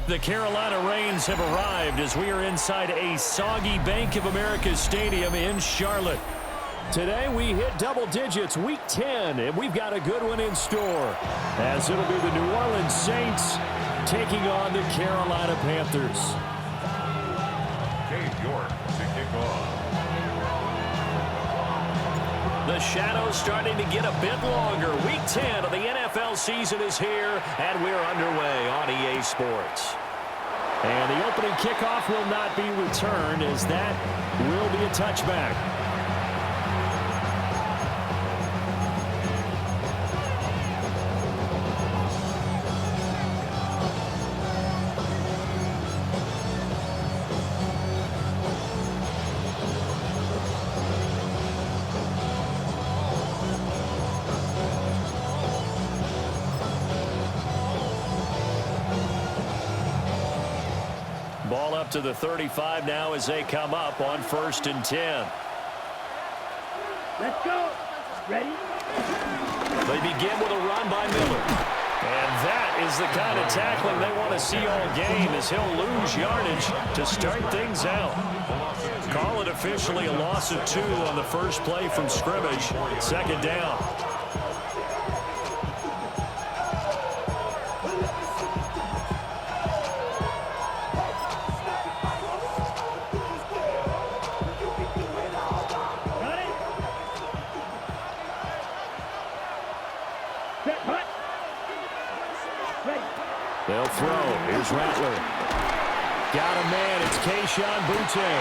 The Carolina Rains have arrived as we are inside a soggy Bank of America Stadium in Charlotte. Today we hit double digits, week 10, and we've got a good one in store, as it'll be the New Orleans Saints taking on the Carolina Panthers. York to kick off. The shadow's starting to get a bit longer. Week 10 of the NFL season is here, and we're underway on EA Sports. And the opening kickoff will not be returned, as that will be a touchback. Ball up to the 35 now as they come up on 1st and 10. Let's go. Ready? They begin with a run by Miller. And that is the kind of tackling they want to see all game, as he'll lose yardage to start things out. Call it officially a loss of 2 on the first play from scrimmage. 2nd down. They'll throw. Here's Rattler. Got a man. It's Kayshon Boutte.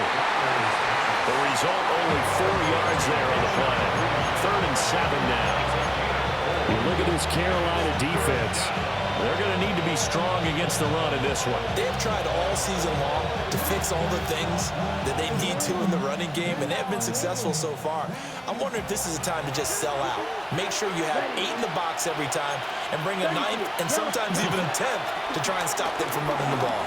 The result, only 4 yards there on the play. 3rd and 7 now. You look at this Carolina defense. They're going to need to be strong against the run in this one. They've tried all season long to fix all the things that they need to in the running game, and they have been successful so far. I'm wondering if this is a time to just sell out. Make sure you have 8 in the box every time and bring a 9th and sometimes even a 10th to try and stop them from running the ball.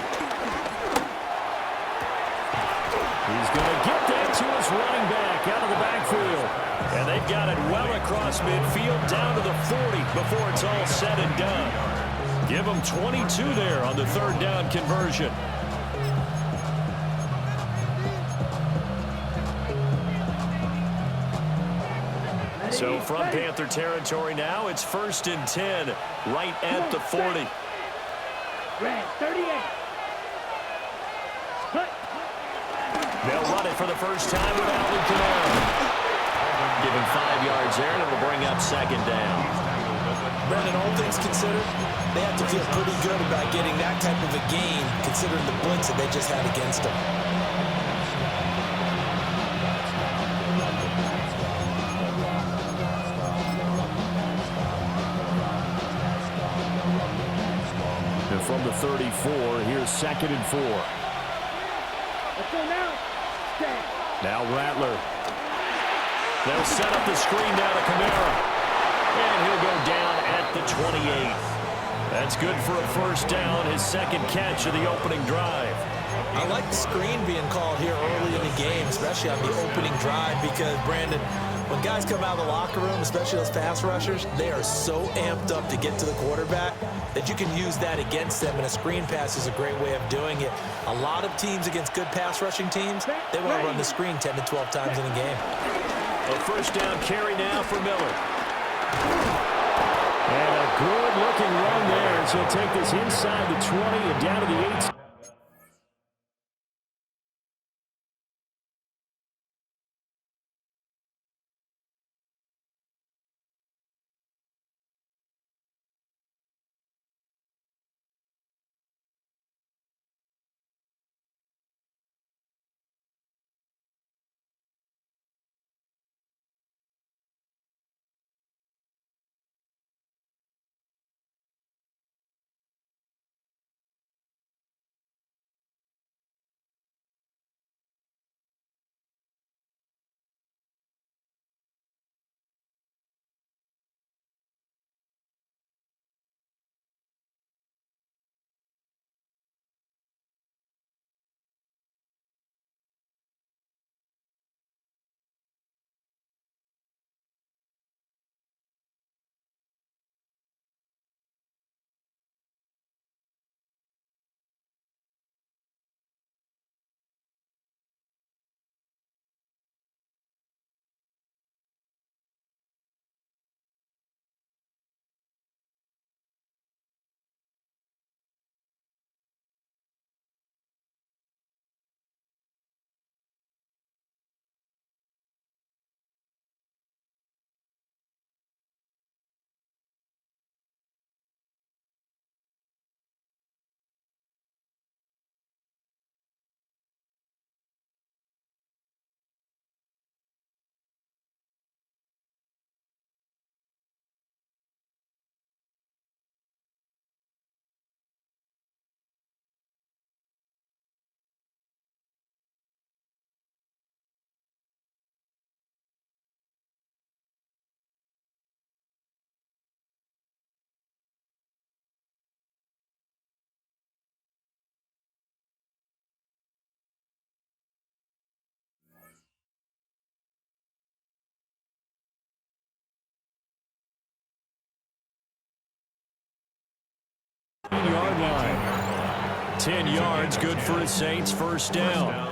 He's going to get that to his running back out of the backfield. And they've got it well across midfield down to the 40 before it's all said and done. Give them 22 there on the 3rd down conversion. So from Panther territory now, it's 1st and 10, right at the 40. Red 38. They'll run it for the first time with Alvin Kamara. Give him 5 yards there, and it'll bring up 2nd down. Brendan, all things considered, they have to feel pretty good about getting that type of a gain, considering the blitz that they just had against them. And from the 34, here's 2nd and 4. Let's go now. Now Rattler. They'll set up the screen down to Kamara. And he'll go down at the 28. That's good for a 1st down, his 2nd catch of the opening drive. I like the screen being called here early in the game, especially on the opening drive, because, Brandon, when guys come out of the locker room, especially those pass rushers, they are so amped up to get to the quarterback that you can use that against them, and a screen pass is a great way of doing it. A lot of teams against good pass rushing teams, they want to run the screen 10 to 12 times in a game. A 1st down carry now for Miller. And a good-looking run there as he'll take this inside the 20 and down to the 8. Yard line. 10 yards, good for the Saints, first down.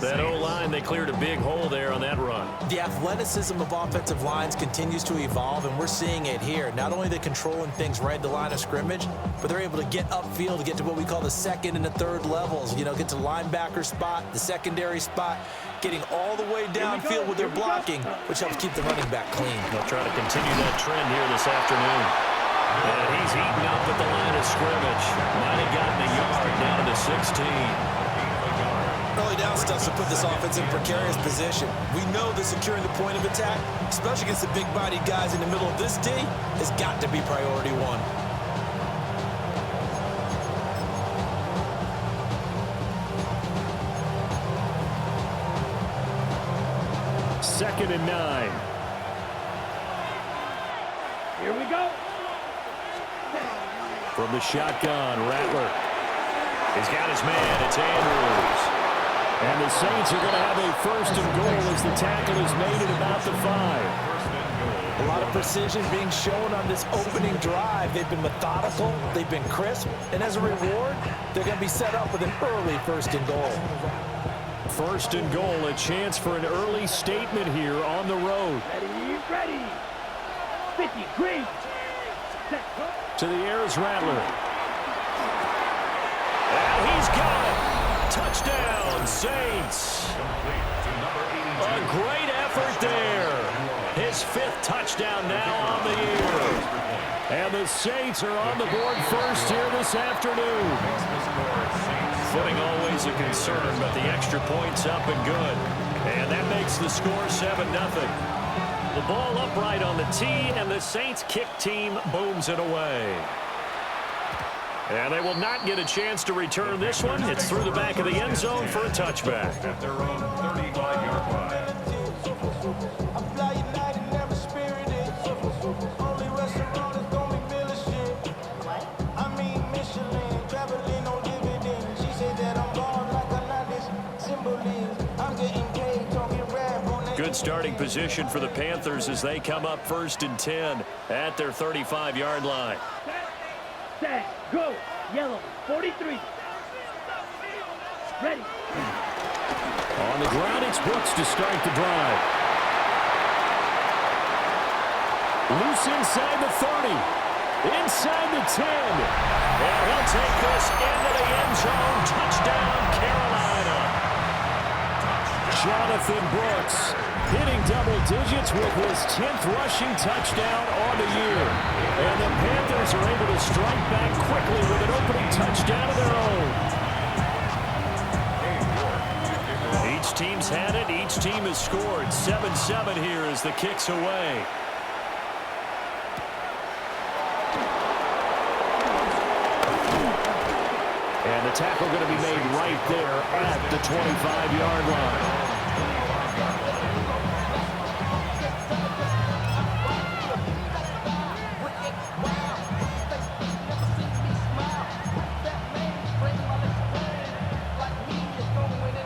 That O-line, they cleared a big hole there on that run. The athleticism of offensive lines continues to evolve, and we're seeing it here. Not only are they controlling things right at the line of scrimmage, but they're able to get upfield to get to what we call the second and the third levels. You know, get to the linebacker spot, the secondary spot, getting all the way downfield with their blocking, which helps keep the running back clean. They'll try to continue that trend here this afternoon. And he's eating up at the line of scrimmage. Might have gotten a yard down to the 16. Early down stuff to put this offense in precarious position. We know that securing the point of attack, especially against the big-bodied guys in the middle of this D, has got to be priority one. Second and 9. Here we go. From the shotgun, Rattler. He's got his man. It's Andrews. And the Saints are going to have a first and goal as the tackle is made at about the 5. A lot of precision being shown on this opening drive. They've been methodical, they've been crisp, and as a reward, they're going to be set up with an early first and goal. First and goal, a chance for an early statement here on the road. Ready. 50, green. Set. To the air is Rattler. And he's got it. Touchdown, Saints. A great effort there. His 5th touchdown now on the year. And the Saints are on the board first here this afternoon. Footing always a concern, but the extra point's up and good. And that makes the score 7-0. The ball upright on the tee, and the Saints kick team booms it away. And they will not get a chance to return this one. It's through the back of the end zone for a touchback. At their own 35-yard line. Good starting position for the Panthers as they come up first and 10 at their 35-yard line. Set, go, yellow, 43. Ready. On the ground, it's Brooks to start the drive. Loose inside the 30. Inside the 10. And he'll take this into the end zone. Touchdown, Carolina. Jonathan Brooks hitting double digits with his 10th rushing touchdown on the year. And the Panthers are able to strike back quickly with an opening touchdown of their own. Each team's had it. Each team has scored. 7-7 here as the kick's away. And the tackle going to be made right there at the 25-yard line.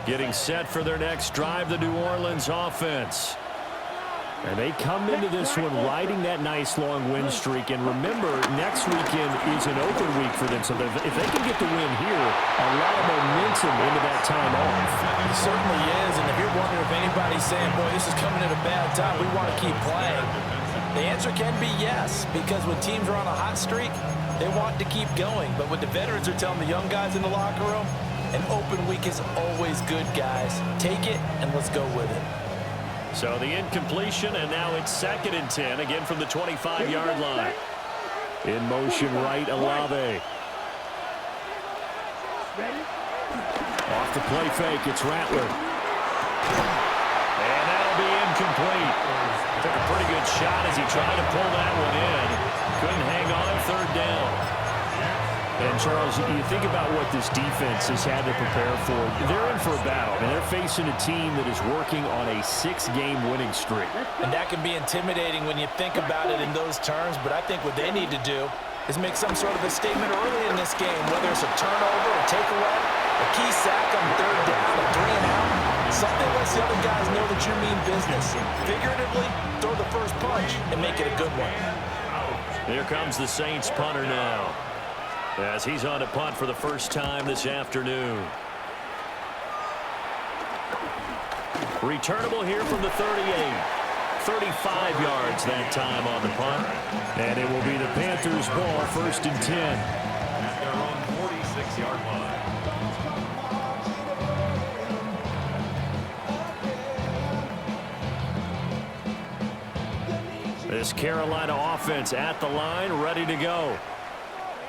Getting set for their next drive, the New Orleans offense. And they come into this one riding that nice long win streak. And remember, next weekend is an open week for them. So if they can get the win here, a lot of momentum into that time off. It certainly is. And if you're wondering if anybody's saying, boy, this is coming at a bad time, we want to keep playing, the answer can be yes. Because when teams are on a hot streak, they want to keep going. But what the veterans are telling the young guys in the locker room, an open week is always good, guys. Take it, and let's go with it. So the incompletion, and now it's 2nd and 10, again from the 25-yard line. In motion right, AMLoB. Off the play fake, it's Rattler. And that'll be incomplete. Took a pretty good shot as he tried to pull that one in. Couldn't hang on, 3rd down. And, Charles, you think about what this defense has had to prepare for. They're in for a battle, and they're facing a team that is working on a 6-game winning streak. And that can be intimidating when you think about it in those terms, but I think what they need to do is make some sort of a statement early in this game, whether it's a turnover, a takeaway, a key sack on 3rd down, a 3-and-out. Something lets the other guys know that you mean business. Figuratively, throw the first punch and make it a good one. Here comes the Saints punter now. as he's on to punt for the first time this afternoon. Returnable here from the 38. 35 yards that time on the punt. And it will be the Panthers' ball, 1st and 10. At their own 46-yard line. This Carolina offense at the line, ready to go.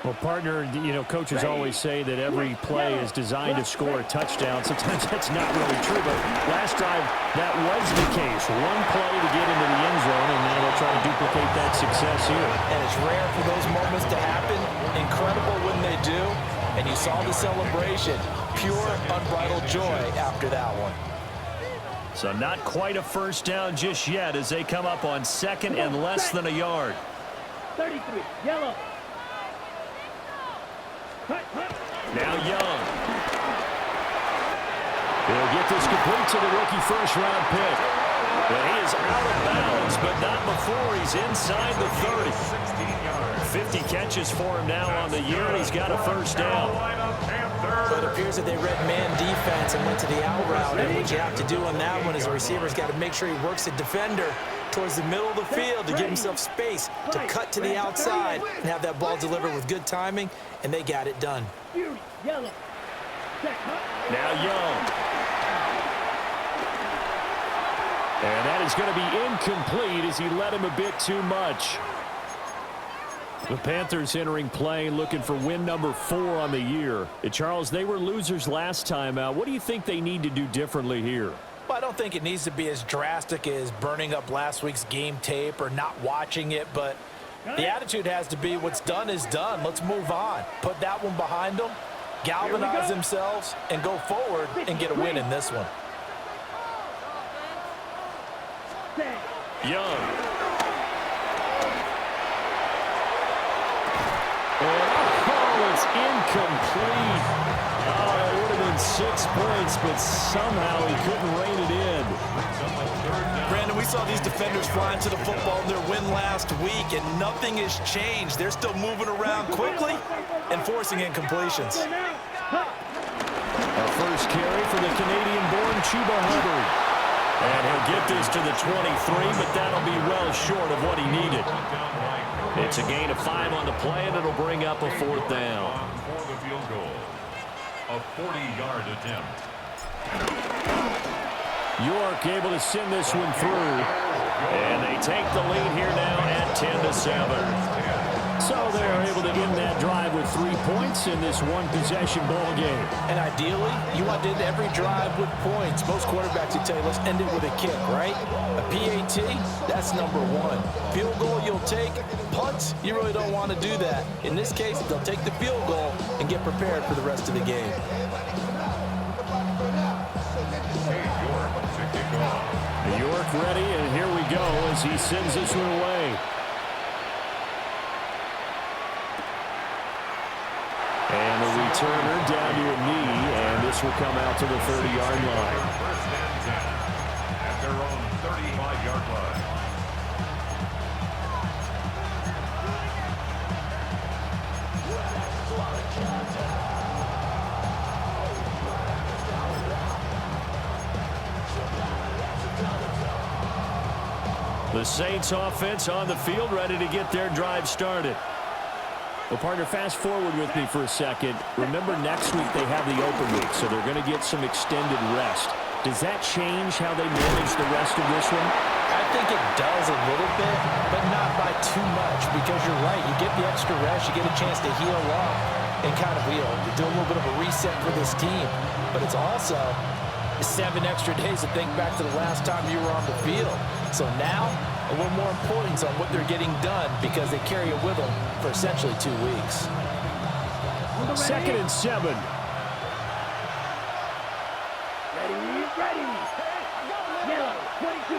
Well, partner, you know, coaches always say that every play is designed to score a touchdown. Sometimes that's not really true, but last drive, that was the case. One play to get into the end zone, and now they'll try to duplicate that success here. And it's rare for those moments to happen. Incredible when they do. And you saw the celebration. Pure, unbridled joy after that one. So not quite a first down just yet as they come up on 2nd and less than a yard. 33, yellow. Now Young. He'll get this complete to the rookie first-round pick. But he is out of bounds, but not before he's inside the 30. 50 catches for him now on the year, and he's got a first down. But it appears that they read man defense and went to the out route. And what you have to do on that one is the receiver's got to make sure he works the defender towards the middle of the field to give himself space to cut to the outside and have that ball delivered with good timing, and they got it done. Now Young. And that is going to be incomplete as he led him a bit too much. The Panthers entering play looking for win number 4 on the year. Charles, they were losers last time out. What do you think they need to do differently here? Well, I don't think it needs to be as drastic as burning up last week's game tape or not watching it, but the attitude has to be what's done is done. Let's move on. Put that one behind them, galvanize themselves, and go forward and get a win in this one. Young. Oh, it's incomplete. Oh, it would have been 6 points, but somehow he couldn't rein it in. Brandon, we saw these defenders flying to the football in their win last week, and nothing has changed. They're still moving around quickly and forcing incompletions. A first carry for the Canadian-born Chuba Hubbard. And he'll get this to the 23, but that'll be well short of what he needed. It's a gain of 5 on the play, and it'll bring up a 4th down. For the field goal, a 40-yard attempt. York able to send this one through. And they take the lead here now at 10-7. So they're able to end that drive with 3 points in this one-possession ball game. And ideally, you want to end every drive with points. Most quarterbacks would tell you, let's end it with a kick, right? A PAT, that's number 1. Field goal you'll take. Punts, you really don't want to do that. In this case, they'll take the field goal and get prepared for the rest of the game. York ready, and here we go as he sends this one away. And the returner down to a knee, and this will come out to the 30-yard line. First and 10 at their own 35-yard line. The Saints offense on the field, ready to get their drive started. Well, partner, fast forward with me for a second. Remember, next week they have the open week, so they're going to get some extended rest. Does that change how they manage the rest of this one? I think it does a little bit, but not by too much, because you're right. You get the extra rest, you get a chance to heal up and kind of, do a little bit of a reset for this team. But it's also 7 extra days to think back to the last time you were on the field. So now, a little more importance on what they're getting done because they carry it with them for essentially 2 weeks. 2nd and 7. Ready. Yellow, 22.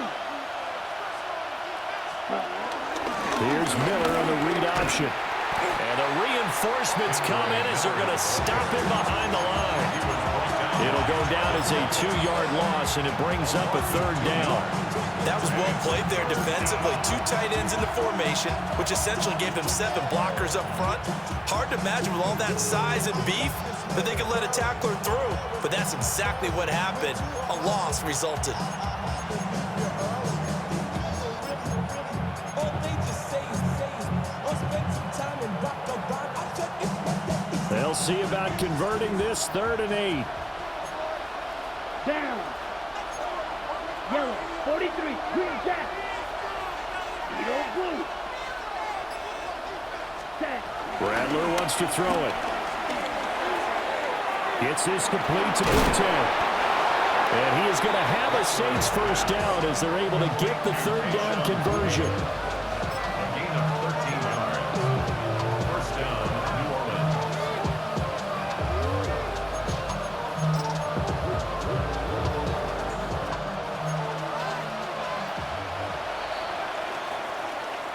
Here's Miller on the read option. And the reinforcements come in as they're going to stop him behind the line. It'll go down as a 2-yard loss, and it brings up a 3rd down. That was well played there defensively. 2 tight ends in the formation, which essentially gave them 7 blockers up front. Hard to imagine with all that size and beef that they could let a tackler through, but that's exactly what happened. A loss resulted. They'll see about converting this 3rd and 8. Down. Yellow, 43, green jack. Eagle blue. Set. Rattler wants to throw it. Gets this complete to Boutte. And he is going to have a Saints 1st down as they're able to get the 3rd down conversion. A gain of 13 yards. 1st down, New Orleans.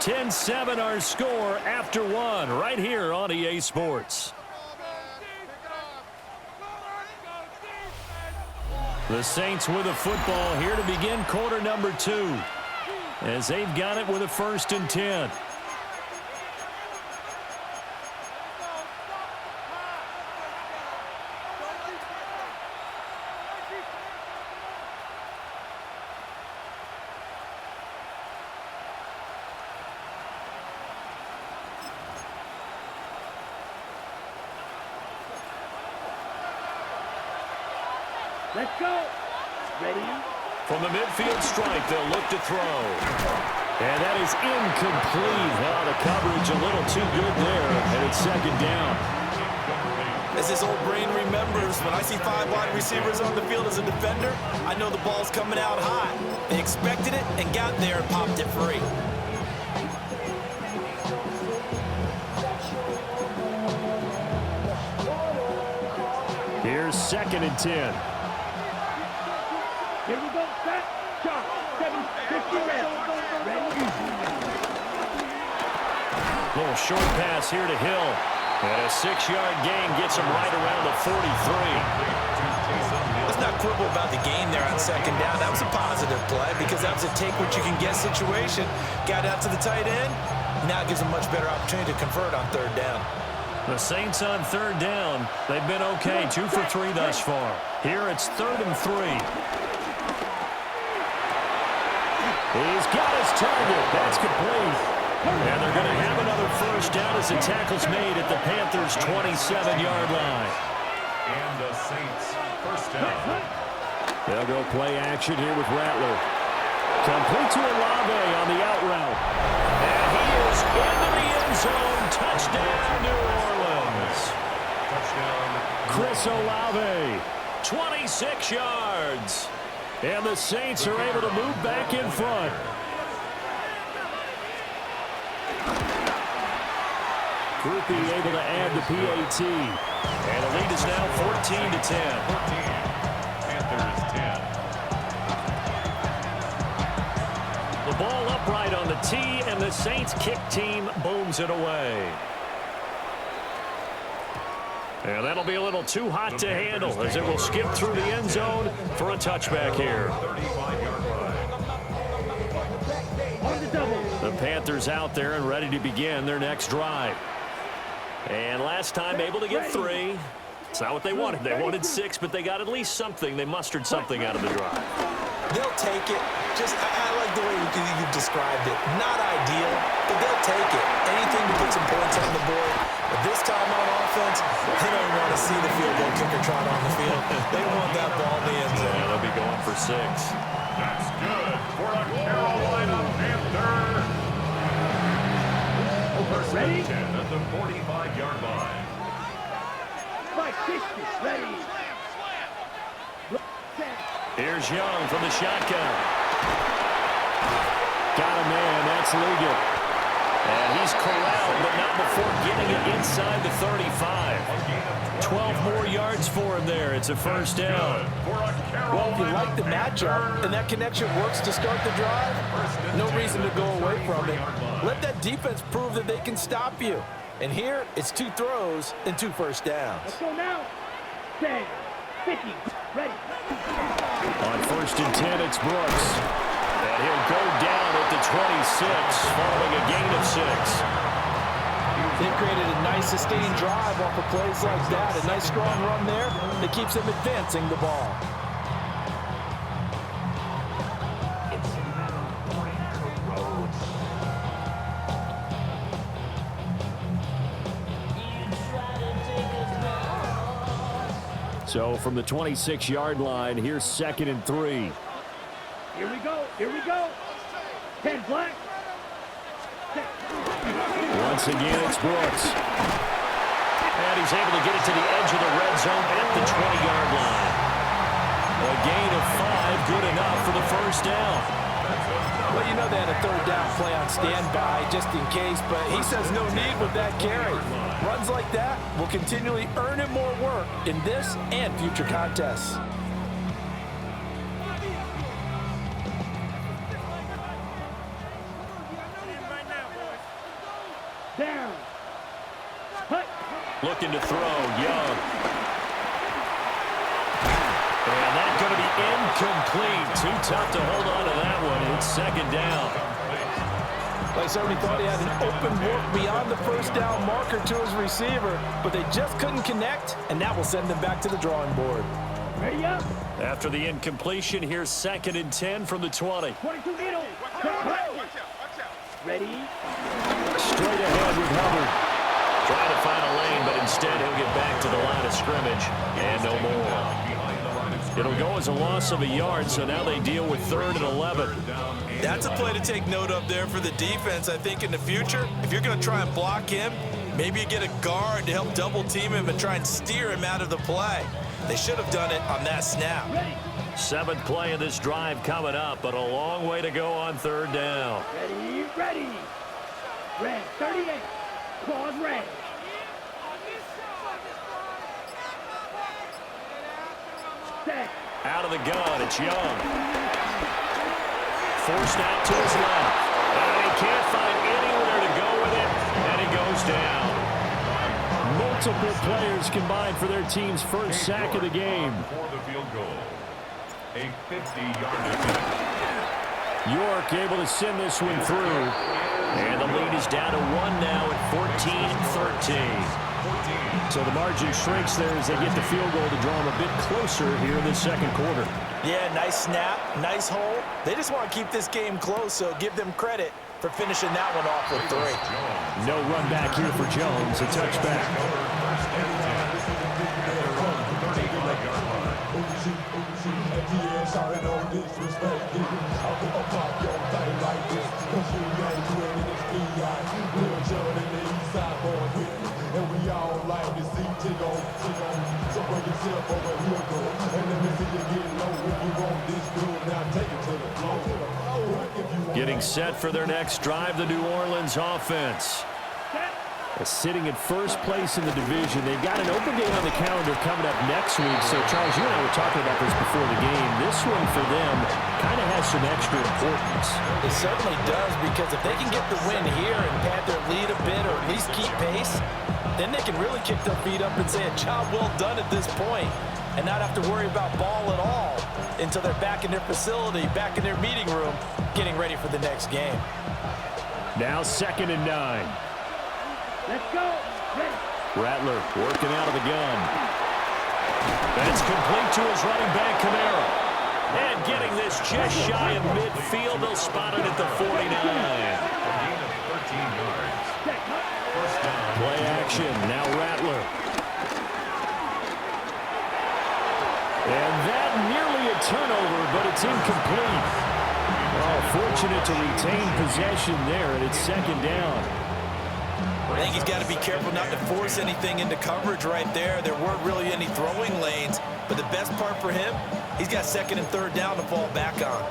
(10-7) our score after 1 right here on EA Sports. The Saints with a football here to begin quarter number 2 as they've got it with a 1st and 10. Let's go. Ready? From the midfield stripe, they'll look to throw. And that is incomplete. Well, the coverage a little too good there, and it's 2nd down. As this old brain remembers, when I see 5 wide receivers on the field as a defender, I know the ball's coming out hot. They expected it and got there and popped it free. Here's 2nd and 10. Here we go. Set. Shot. 750 red. Ready? Little short pass here to Hill. And a 6-yard gain gets him right around the 43. Let's not quibble about the gain there on 2nd down. That was a positive play because that was a take-what-you-can-get situation. Got out to the tight end. Now it gives them much better opportunity to convert on 3rd down. The Saints on 3rd down. They've been okay, 2 for 3 thus far. Here it's 3rd and 3. He's got his target. That's complete. And they're going to have another 1st down as the tackle's made at the Panthers' 27-yard line. And the Saints 1st down. They'll go play action here with Rattler. Complete to Olave on the out route. And he is into the end zone. Touchdown, New Orleans. Touchdown. Chris Olave, 26 yards. And the Saints are able to move back in front. Groupie able to add the PAT. And the lead is now 14-10. 14. Panthers 10. The ball upright on the tee, and the Saints kick team booms it away. And that'll be a little too hot to handle as it will skip through the end zone for a touchback here. 35-yard line. On the double. The Panthers out there and ready to begin their next drive. And last time able to get 3. It's not what they wanted. They wanted 6, but they got at least something. They mustered something out of the drive. They'll take it. I like the way you described it. Not ideal, but they'll take it. Anything to put some points on the board. But this time on offense, they don't want to see the field goal kicker trot on the field. They want that ball in the end zone. Yeah, they'll be going for 6. That's good for a Carolina Panther. Ready? 10 at the 45-yard line. 560. Ready? Here's Young from the shotgun. Got a man. That's Ligon. And he's corralled, but not before getting it inside the 35. 12 more yards for him there. It's a 1st down. Well, if you like the matchup and that connection works to start the drive, no reason to go away from it. Let that defense prove that they can stop you. And here, it's 2 throws and 2 first downs. Let's go now. 10, 50. Ready. On 1st and 10, it's Brooks. And he'll go down at the 26, following a gain of 6. They've created a nice sustained drive off of plays like that. A nice strong run there that keeps them advancing the ball. So from the 26-yard line, here's 2nd and 3. Here we go. Here we go. 10 black. Once again, it's Brooks. And he's able to get it to the edge of the red zone at the 20-yard line. A gain of 5, good enough for the first down. Well, you know they had a 3rd down play on standby just in case, but he says no need with that carry. Runs like that will continually earn him more work in this and future contests. Down. Hut. Looking to throw, Young. And that's going to be incomplete. Too tough to hold on to that one. It's 2nd down. Like somebody thought he had an open look beyond the 1st down marker to his receiver, but they just couldn't connect, and that will send them back to the drawing board. Ready up. After the incompletion, here's 2nd and 10 from the 20. 22 middle. Ready. Straight ahead with Hubbard. Trying to find a lane, but instead he'll get back to the line of scrimmage. And no more. It'll go as a loss of a yard, so now they deal with 3rd and 11. That's a play to take note of there for the defense. I think in the future, if you're going to try and block him, maybe you get a guard to help double team him and try and steer him out of the play. They should have done it on that snap. 7th play of this drive coming up, but a long way to go on 3rd down. Ready. Ready. Red. 38. Claws red. Set. Out of the gun, it's Young. Forced out to his left. And he can't find anywhere to go with it, and he goes down. Multiple players combined for their team's first sack of the game. For the field goal. A 50-yard attempt. York able to send this one through. And the lead is down to 1 now at 14-13. So the margin shrinks there as they get the field goal to draw them a bit closer here in the 2nd quarter. Yeah, nice snap, nice hole. They just want to keep this game close, so give them credit for finishing that one off with 3. No run back here for Jones, a touchback. Getting set for their next drive, the New Orleans offense. Sitting at first place in the division. They've got an open game on the calendar coming up next week. So, Charles, you and I were talking about this before the game. This one for them kind of has some extra importance. It certainly does, because if they can get the win here and pad their lead a bit or at least keep pace, then they can really kick their feet up and say a job well done at this point and not have to worry about ball at all until they're back in their facility, back in their meeting room, getting ready for the next game. Now 2nd and 9. Let's go. Ready. Rattler working out of the gun. That's complete to his running back, Kamara. And getting this just shy of midfield, they'll spot it at the 49. A gain of 13 yards. First down. Play action, now Rattler. And that nearly a turnover, but it's incomplete. Oh, fortunate to retain possession there, and it's 2nd down. I think he's got to be careful not to force anything into coverage right there. There weren't really any throwing lanes, but the best part for him, he's got 2nd and 3rd down to fall back on.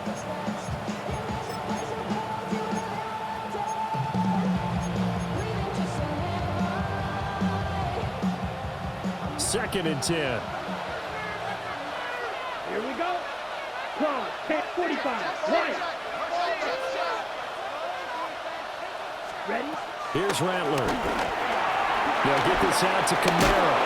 Second and 10. Here we go. Claws. 45. Right. Ready. Here's Rattler. They'll get this out to Kamara.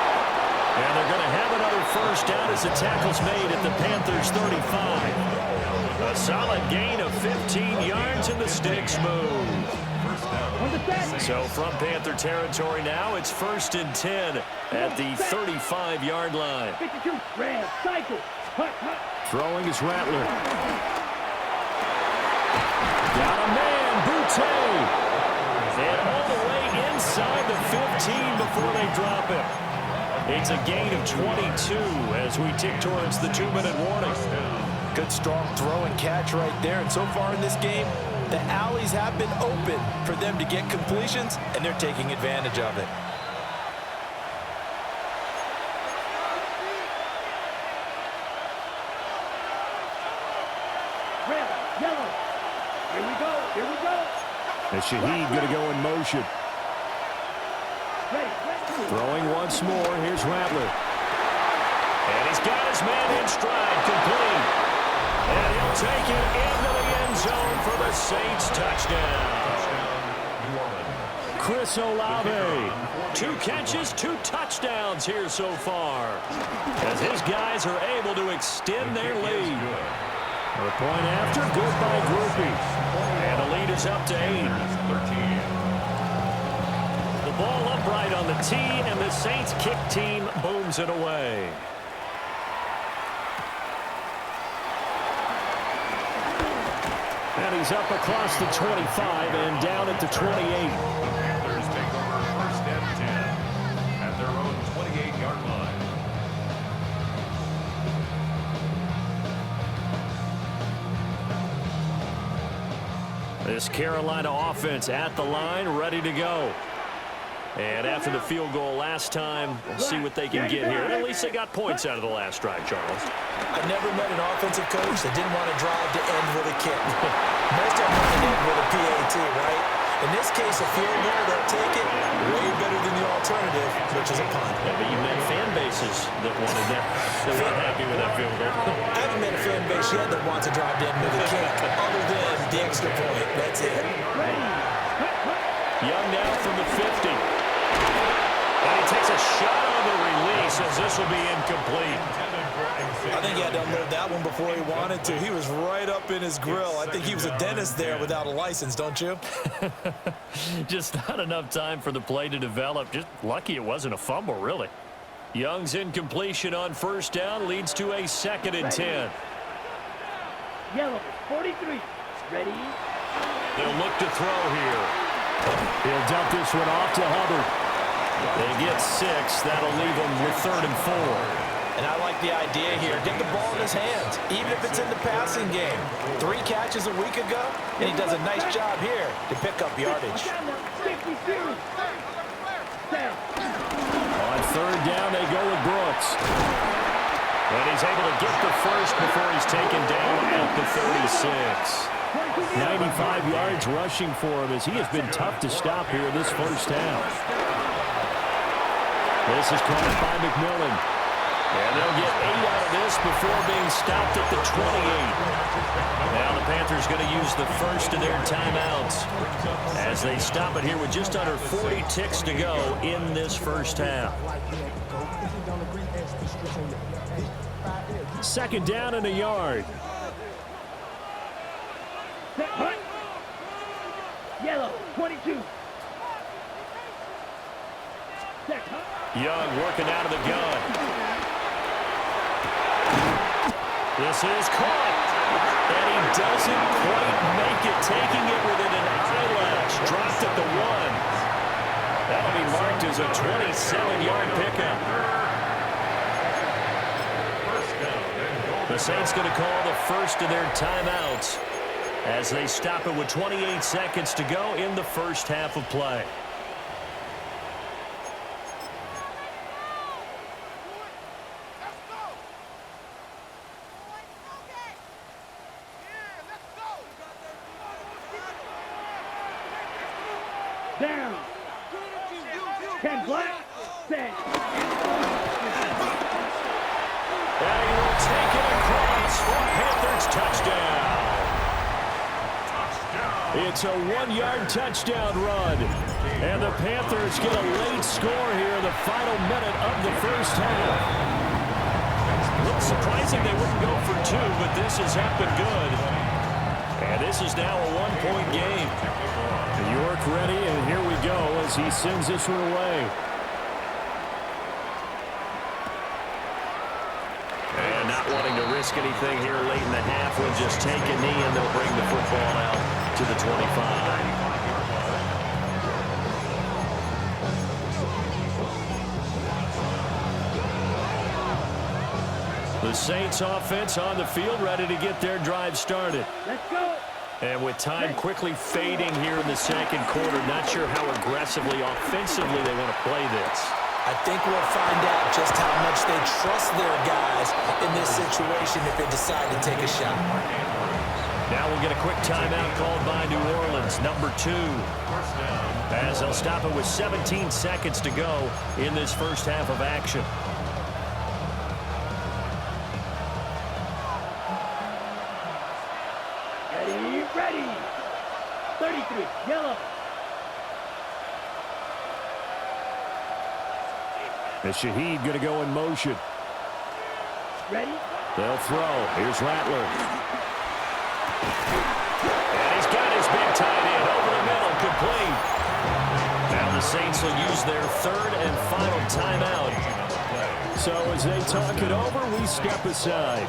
And they're going to have another first down as the tackle's made at the Panthers' 35. A solid gain of 15 yards and the sticks move. So from Panther territory now, it's 1st and 10 at the 35-yard line. 52, red, cycle, hut, hut. Throwing is Rattler. Got a man, Boutte. And all the way inside the 15 before they drop it. It's a gain of 22 as we tick towards the 2-minute warning. Good strong throw and catch right there. And so far in this game, the alleys have been open for them to get completions, and they're taking advantage of it. Red, yellow. Here we go, here we go. And Shaheed going to go in motion. Ready, ready. Throwing once more. Here's Rattler. And he's got his man in stride, complete. And he'll take it into the end zone for the Saints touchdown. Chris Olave. 2 catches, 2 touchdowns here so far, as his guys are able to extend their lead. A point after, good by Groupie. And the lead is up to 8. 13. The ball upright on the tee, and the Saints kick team booms it away. And he's up across the 25 and down at the 28. Panthers take over 1st and 10 at their own 28-yard line. This Carolina offense at the line, ready to go. And after the field goal last time, we'll see what they can get here. At least they got points out of the last drive, Charles. I've never met an offensive coach that didn't want to drive to end with a kick. Most of them want to end with a PAT, right? In this case, a field goal, they'll take it way better than the alternative, which is a punt. Yeah, but you met fan bases that wanted that. They weren't happy with that field goal. I haven't met a fan base yet that wants to drive to end with a kick, other than the extra point. That's it. Young now from the 50. And he takes a shot on the release as this will be incomplete. I think he had to unload that one before he wanted to. He was right up in his grill. I think he was a dentist there without a license, don't you? Just not enough time for the play to develop. Just lucky it wasn't a fumble, really. Young's incompletion on 1st down leads to a 2nd and 10. Yellow, 43. Ready? They'll look to throw here. He'll dump this one off to Hubbard. They get 6. That'll leave them with 3rd and 4. And I like the idea here. Get the ball in his hands, even if it's in the passing game. 3 catches a week ago, and he does a nice job here to pick up yardage. 52. On 3rd down, they go with Brooks. And he's able to get the first before he's taken down at the 36. 95 yards rushing for him as he has been tough to stop here in this 1st half. This is caught by McMillan. And they'll get 8 out of this before being stopped at the 28. Now the Panthers going to use the first of their timeouts as they stop it here with just under 40 ticks to go in this 1st half. 2nd down and a yard. Yellow, 22. Young working out of the gun. This is caught. And he doesn't quite make it, taking it within an eyelash. Dropped at the 1. That'll be marked as a 27-yard pickup. The Saints going to call the first of their timeouts as they stop it with 28 seconds to go in the 1st half of play. Down. Ken Black. Set. And he will take it across for Panthers touchdown. It's a 1-yard touchdown run. And the Panthers get a late score here in the final minute of the first half. A little surprising they wouldn't go for two, but this has happened good. And this is now a one-point game. York ready, and here we go as he sends this one away. And not wanting to risk anything here late in the half, will just take a knee, and they'll bring the football out to the 25. The Saints offense on the field, ready to get their drive started. Let's go. And with time quickly fading here in the second quarter, not sure how aggressively, offensively they want to play this. I think we'll find out just how much they trust their guys in this situation if they decide to take a shot. Now we'll get a quick timeout called by New Orleans, number 2. As they'll stop it with 17 seconds to go in this first half of action. Ready. 33, yellow. And Shaheed going to go in motion. Ready. They'll throw. Here's Rattler. And he's got his big tight end over the middle, complete. Now the Saints will use their third and final timeout. So as they talk it over, we step aside.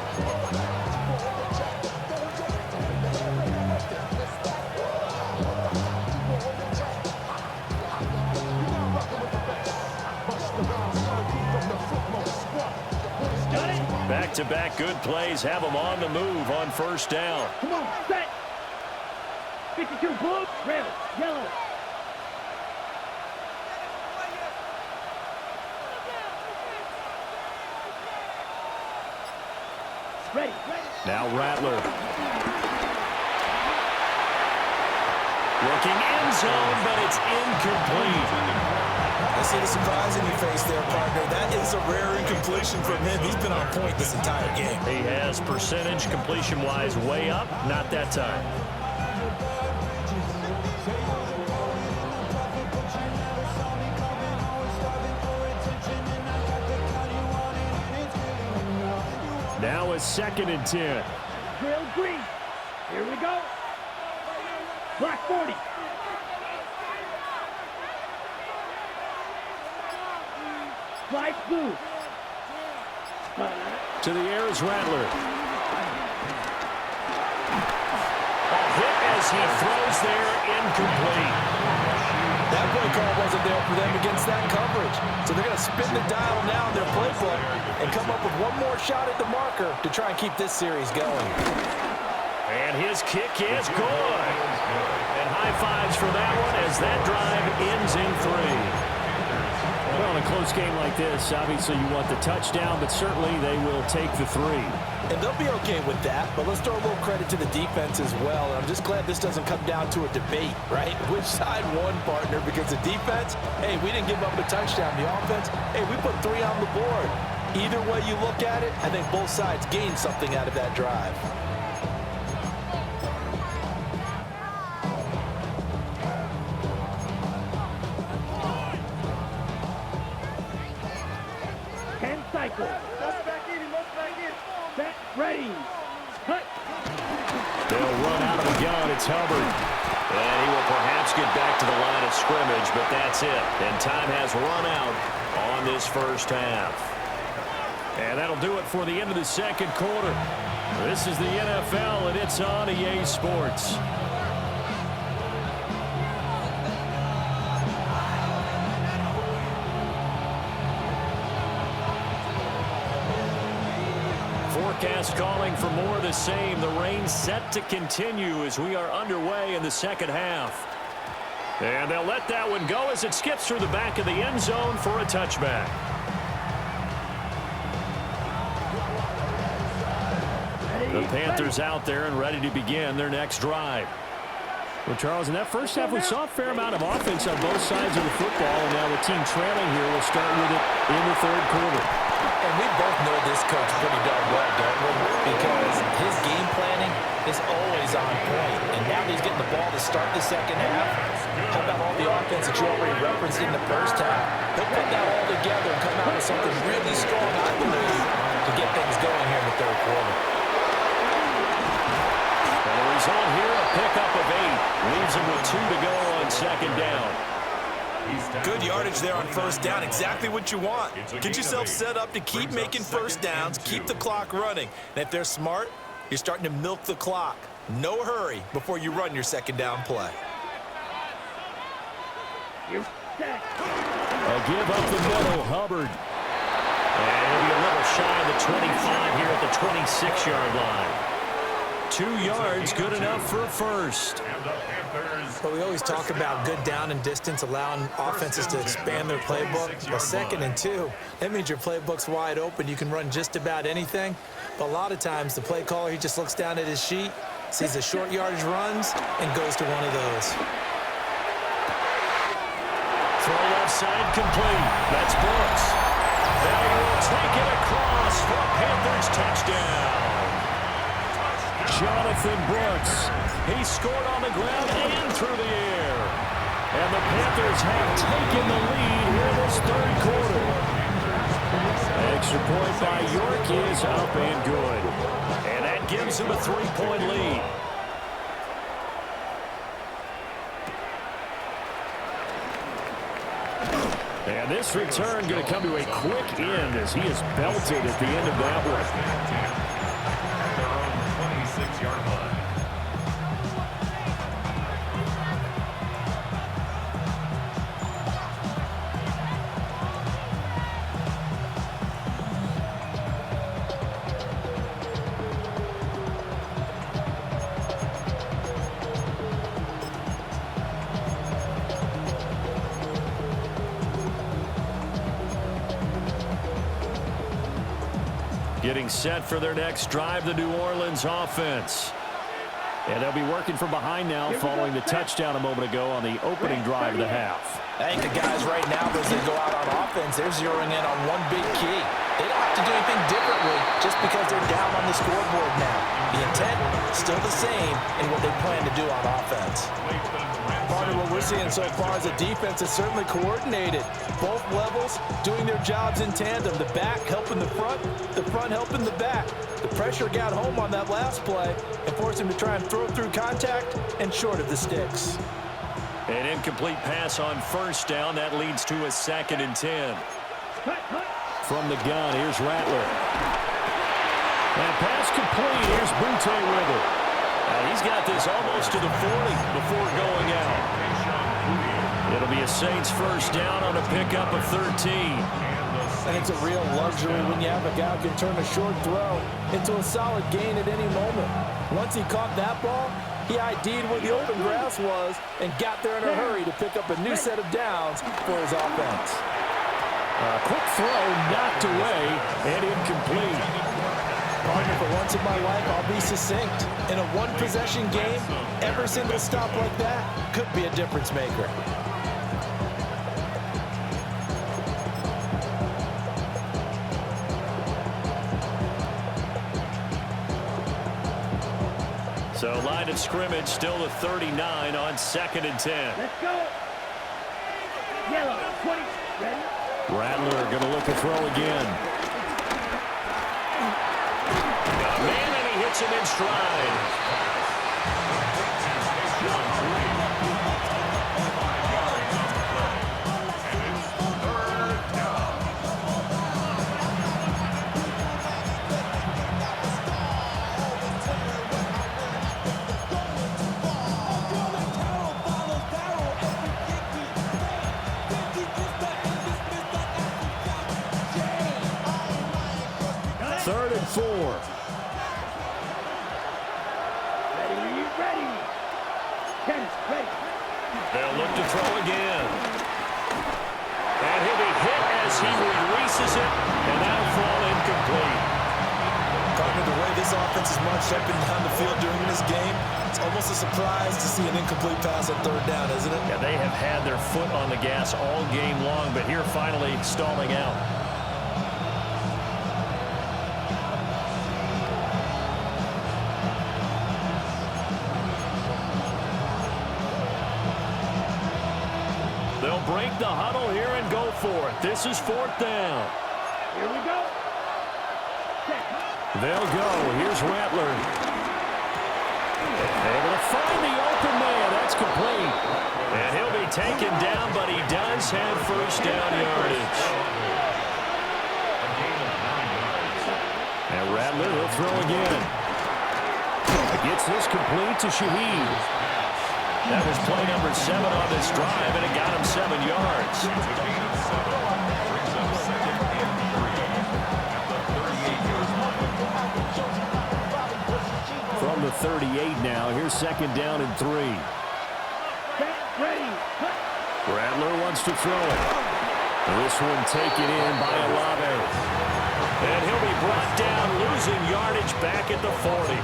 Back-to-back good plays have them on the move on first down. Come on, set. 52, blue, red, yellow. Ready. Now Rattler. Looking end zone, but it's incomplete. I see the surprise in your face there, partner. That is a rare incompletion from him. He's been on point this entire game. He has percentage completion-wise way up, not that time. Now a 2nd and 10. Drill green. Here we go. Black 40. Fly blue. To the air is Rattler. A hit as he throws there, incomplete. That play call wasn't there for them against that coverage. So they're going to spin the dial now in their playbook and come up with one more shot at the marker to try and keep this series going. And his kick is good. And high fives for that one as that drive ends in 3. Well, in a close game like this, obviously you want the touchdown, but certainly they will take the 3. And they'll be okay with that, but let's throw a little credit to the defense as well. And I'm just glad this doesn't come down to a debate, right? Which side won, partner? Because the defense, hey, we didn't give up a touchdown. The offense, hey, we put 3 on the board. Either way you look at it, I think both sides gained something out of that drive. Set, ready. Cut. They'll run out of the gun. It's Hubbard. And he will perhaps get back to the line of scrimmage, but that's it. And time has run out on this first half. And that'll do it for the end of the second quarter. This is the NFL, and it's on EA Sports. Forecast calling for more of the same. The rain set to continue as we are underway in the second half. And they'll let that one go as it skips through the back of the end zone for a touchback. The Panthers out there and ready to begin their next drive. Well, Charles, in that first half, we saw a fair amount of offense on both sides of the football, and now the team trailing here will start with it in the third quarter. And we both know this coach pretty darn well, don't we? Because his game planning is always on point. And now that he's getting the ball to start the second half, how about all the offense that you already referenced in the first half? He'll put that all together and come out with something really strong, I believe, to get things going here in the third quarter. And the result here, a pickup of 8. Leaves him with 2 to go on second down. Good yardage there on first down. Exactly what you want. Get yourself set up to keep making first downs, keep the clock running. And if they're smart, you're starting to milk the clock. No hurry before you run your second down play. A give up the middle, Hubbard. And he'll be a little shy of the 25 here at the 26-yard line. 2 yards, good enough for a first. But we always talk about good down and distance, allowing offenses to expand their playbook. Well, 2nd and 2, that means your playbook's wide open. You can run just about anything. But a lot of times, the play caller, he just looks down at his sheet, sees the short yardage runs, and goes to one of those. Throw left side complete. That's Brooks. They will take it across for a Panthers touchdown. Jonathan Brooks. He scored on the ground and through the air. And the Panthers have taken the lead here in this third quarter. Extra point by York is up and good. And that gives him a 3-point lead. And this return going to come to a quick end as he is belted at the end of that one. They're on the 26-yard line. Getting set for their next drive, the New Orleans offense. And they'll be working from behind now following the touchdown a moment ago on the opening drive of the half. I think the guys right now, as they go out on offense, they're zeroing in on one big key. They don't have to do anything differently just because they're down on the scoreboard now. The intent, still the same in what they plan to do on offense. Partner, what we're seeing so far is the defense is certainly coordinated. Both levels doing their jobs in tandem. The back helping the front helping the back. The pressure got home on that last play and forced him to try and throw through contact and short of the sticks. An incomplete pass on first down. That leads to a 2nd and 10. From the gun, here's Rattler. And pass complete. Here's Butte with it. And he's got this almost to the 40 before going out. It'll be a Saints first down on a pickup of 13. And it's a real luxury when you have a guy who can turn a short throw into a solid gain at any moment. Once he caught that ball, he ID'd where the open grass was and got there in a hurry to pick up a new set of downs for his offense. A quick throw knocked away and incomplete. Partner, for once in my life, I'll be succinct. In a one-possession game, every single stop like that could be a difference maker. So line of scrimmage still the 39 on 2nd and 10. Let's go. Yellow, 20. Ready? Rattler going to look to throw again. Man, and he hits him in stride. Third and 4. Ready. 10, ready. They'll look to throw again. And he'll be hit as he releases it, and that'll fall incomplete. Brandon, the way this offense is marched up and down the field during this game, it's almost a surprise to see an incomplete pass on third down, isn't it? Yeah, they have had their foot on the gas all game long, but here finally stalling out. They'll break the huddle here and go for it. This is fourth down. Here we go. They'll go. Here's Rattler. Able to find the open man. That's complete. And he'll be taken down, but he does have first down yardage. And Rattler will throw again. Gets this complete to Shaheed. That was play number 7 on this drive, and it got him 7 yards. From the 38 now, here's second down and 3. Ready. Rattler wants to throw it. This one taken in by AMLoB. And he'll be brought down, losing yardage back at the 40.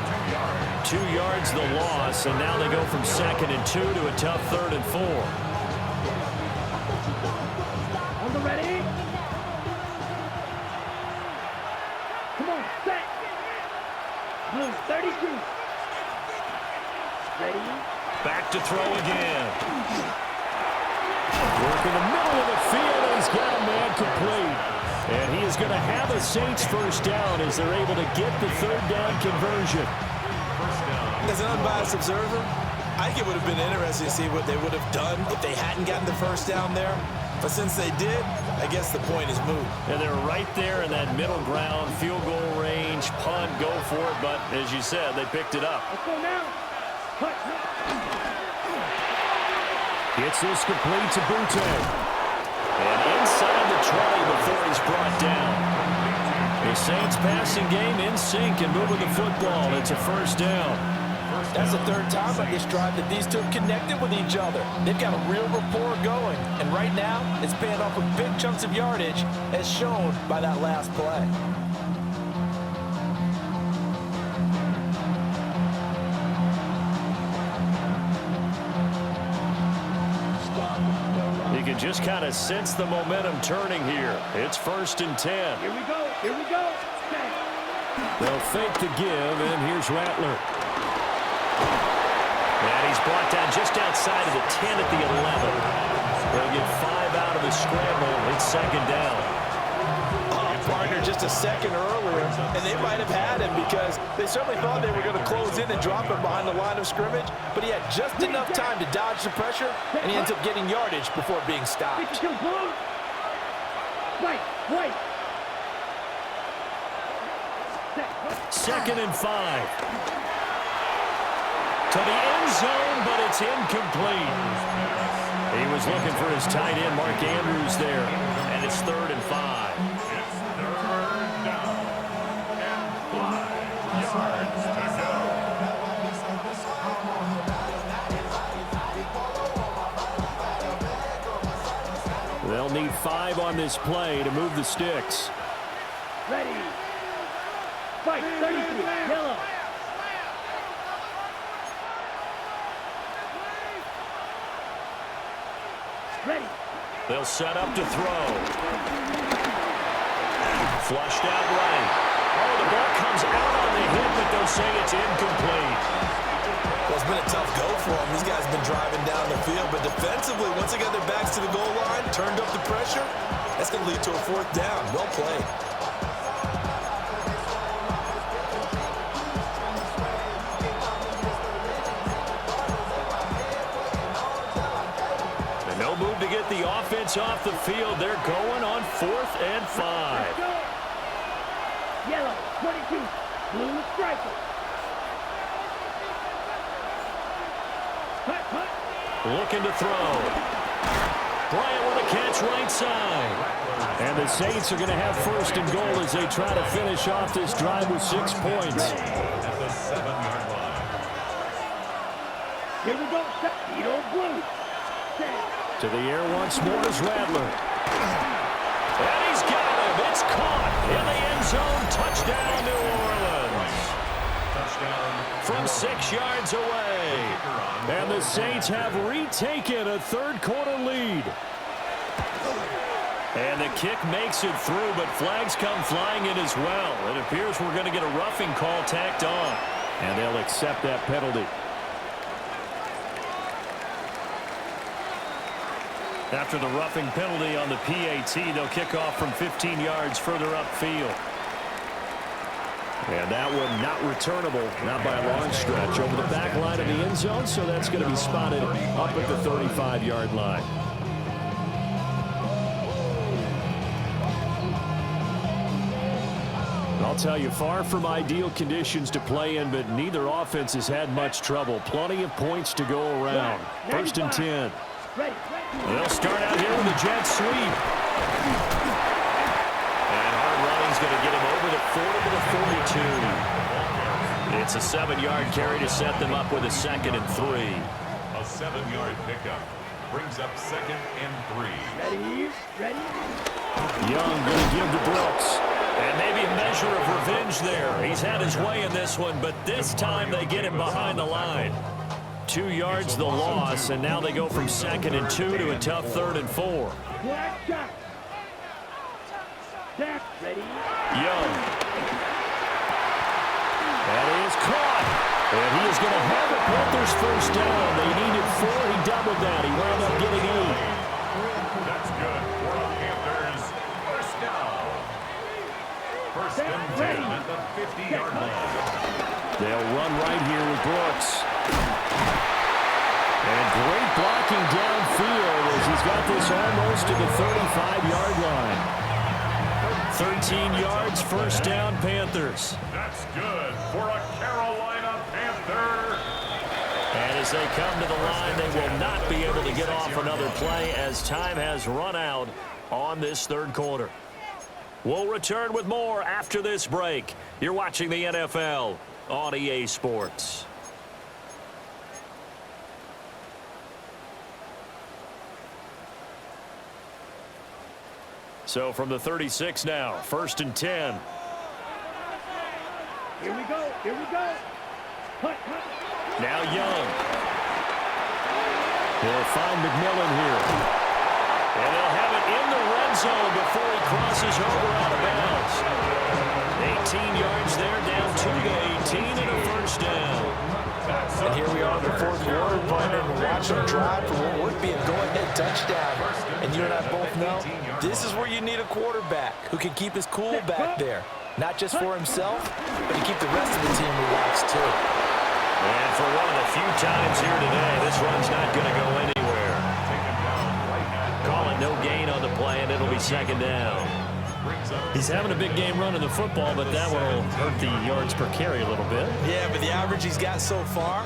2 yards the loss, and now they go from 2nd and 2 to a tough 3rd and 4. On the ready. Come on, set. Blue 32. Ready. Back to throw again. Work in the middle of the field, and he's got a man complete. And he is going to have a Saints first down as they're able to get the 3rd down conversion. As an unbiased observer, I think it would have been interesting to see what they would have done if they hadn't gotten the first down there. But since they did, I guess the point is moot. And they're right there in that middle ground, field goal range, punt, go for it. But as you said, they picked it up. Let's go now. Punt. Gets this complete to Butte. And inside the 20 before he's brought down. The Saints passing game in sync and moving the football. It's a first down. That's the 3rd time on this drive that these two have connected with each other. They've got a real rapport going. And right now, it's paying off with big chunks of yardage, as shown by that last play. You can just kind of sense the momentum turning here. It's 1st and 10. Here we go. Here we go. Set. They'll fake the give, and here's Rattler. And he's brought down just outside of the 10 at the 11. They'll get 5 out of the scramble. It's 2nd down. Partner just a second earlier, and they might have had him because they certainly thought they were going to close in and drop him behind the line of scrimmage, but he had just enough time to dodge the pressure, and he ends up getting yardage before being stopped. Right. 2nd and 5. To the end zone, but it's incomplete. He was looking for his tight end, Mark Andrews, there, and it's 3rd and 5. They'll need 5 on this play to move the sticks. Ready. Fight. 33. Yellow. Ready. They'll set up to throw. Flushed out right. Oh, the ball comes out on the hit, but they'll say it's incomplete. Well, it's been a tough go for them. These guys have been driving down the field, but defensively, once they got their backs to the goal line, turned up the pressure, that's going to lead to a 4th down. Well played. And no move to get the offense off the field. They're going on 4th and 5. Go. Yellow. 22. Blue striker. Looking to throw. Bryant with a catch right side. And the Saints are going to have 1st and goal as they try to finish off this drive with 6 points. At the 7-yard line. Here we go. Edo Blue. To the air once more is Rattler. And he's got him. It's caught in the end zone. Touchdown, New Orleans. from 6 yards away. And the Saints have retaken a third-quarter lead. And the kick makes it through, but flags come flying in as well. It appears we're going to get a roughing call tacked on, and they'll accept that penalty. After the roughing penalty on the PAT, they'll kick off from 15 yards further upfield. And that one not returnable, not by a long stretch, over the back line of the end zone, so that's going to be spotted up at the 35-yard line. I'll tell you, far from ideal conditions to play in, but neither offense has had much trouble. Plenty of points to go around. 1st and 10. They'll start out here with a jet sweep. And hard running's going to get him over the 40 to the 42. It's a 7-yard carry to set them up with a 2nd and 3. A 7-yard pickup brings up 2nd and 3. Ready? Young going to give to Brooks. And maybe a measure of revenge there. He's had his way in this one, but this time they get him behind the line. 2 yards the loss, and now they go from 2nd and 2 to a tough 3rd and 4. Black shot. Jack, ready? Young. That is caught. And he is going to have the Panthers first down. They needed 4. He doubled that. He wound up getting 8. That's good for the Panthers. First down. 1st and 10 at the 50-yard line. They'll run right here with Brooks. And great blocking downfield as he's got this almost to the 35-yard line. 13 yards, first down, Panthers. That's good for a Carolina Panther. And as they come to the line, they will not be able to get off another play as time has run out on this 3rd quarter. We'll return with more after this break. You're watching the NFL on EA Sports. So from the 36 now, 1st and 10. Here we go. Cut. Now Young. They'll find McMillan here. And they'll have it in the red zone before he crosses over out of bounds. 18 yards there, down 2 to 18 and a first down. And here we are in the 4th quarter, Brandon, watching a drive for what would be a go-ahead touchdown. And you and I both know this is where you need a quarterback who can keep his cool back there. Not just for himself, but to keep the rest of the team relaxed too. And for one of the few times here today, this run's not going to go anywhere. Call it no gain on the play, and it'll be 2nd down. He's having a big game running the football, but that will hurt the yards per carry a little bit. Yeah, but the average he's got so far,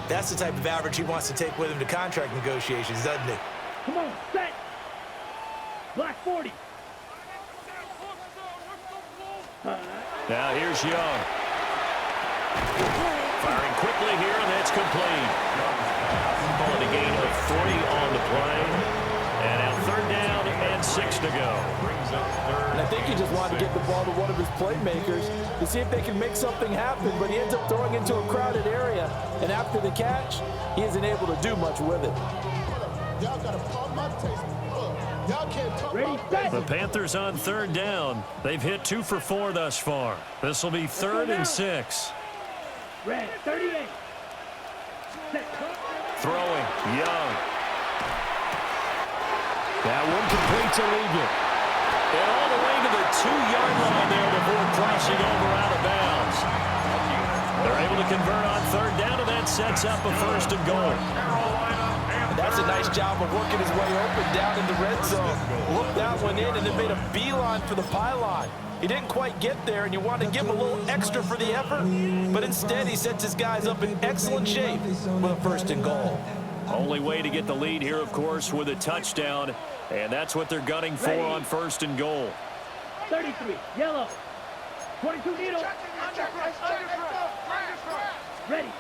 that's the type of average he wants to take with him to contract negotiations, doesn't he? Come on, set. Black 40. Now here's Young. Firing quickly here, and that's complete. Calling a gain of 40 on the play. And now 3rd down and 6 to go. And I think he just wanted to get the ball to one of his playmakers to see if they can make something happen, but he ends up throwing into a crowded area. And after the catch, he isn't able to do much with it. The Panthers on 3rd down. They've hit 2 for 4 thus far. This will be 3rd and 6. Red, 38. Set. Throwing, Young. That one complete to Legion. And all the way to the 2-yard line there before crossing over out of bounds. They're able to convert on 3rd down, and that sets up a 1st and goal. That's a nice job of working his way open down in the red zone. Looked that one in and then made a beeline for the pylon. He didn't quite get there, and you want to give him a little extra for the effort, but instead he sets his guys up in excellent shape with a 1st and goal. Only way to get the lead here, of course, with a touchdown, and that's what they're gunning for on 1st and goal. 33, yellow. 22 needle. Ready.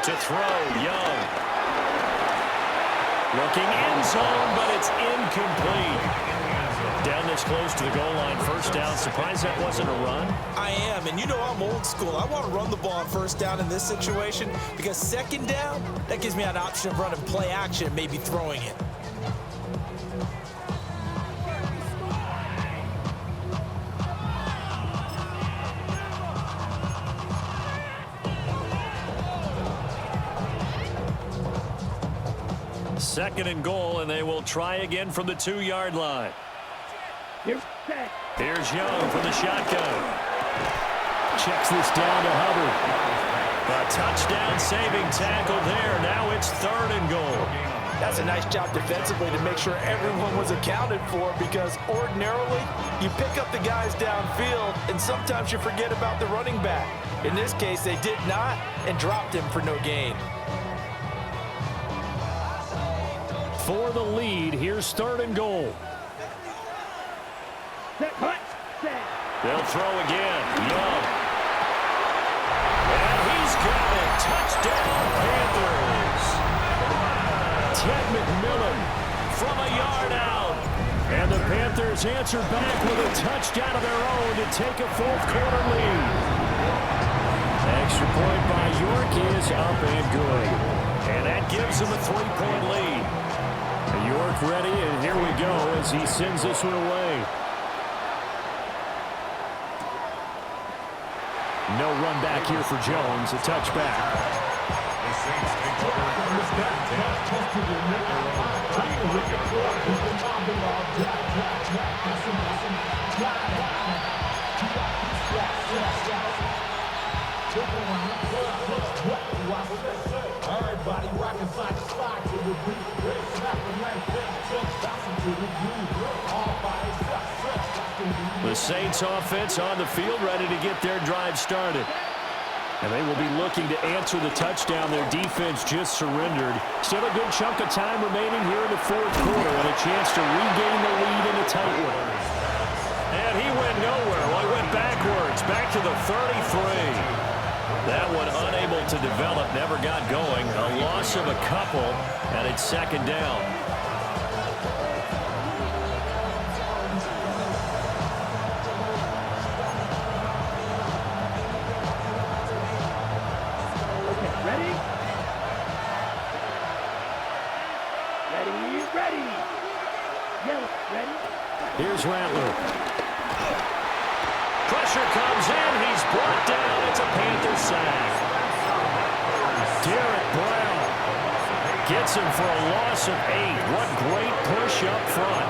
To throw, Young. Looking end zone, but it's incomplete. Down this close to the goal line, first down. Surprised that wasn't a run? I am, and you know I'm old school. I want to run the ball on first down in this situation because second down, that gives me an option of running play action and maybe throwing it. Second and goal, and they will try again from the 2-yard line. Here's Young from the shotgun. Checks this down to Hubbard. A touchdown saving tackle there. Now it's third and goal. That's a nice job defensively to make sure everyone was accounted for, because ordinarily you pick up the guys downfield and sometimes you forget about the running back. In this case, they did not and dropped him for no gain. For the lead, here's third and goal. They'll throw again. Young. And he's got it. Touchdown, Panthers. Ted McMillan from a yard out. And the Panthers answer back with a touchdown of their own to take a fourth-quarter lead. Extra point by York is up and good. And that gives them a 3-point lead. York ready, and here we go as he sends this one away. No run back here for Jones. A touchback. The Saints take over first The Saints offense on the field, ready to get their drive started. And they will be looking to answer the touchdown their defense just surrendered. Still a good chunk of time remaining here in the fourth quarter and a chance to regain the lead in a tight one. And he went nowhere. Well, he went backwards, back to the 33. That one unable to develop, never got going. A loss of a couple, and it's second down. Here's Rattler. Pressure comes in. He's brought down. It's a Panther sack. Derek Brown gets him for a loss of 8. What great push up front.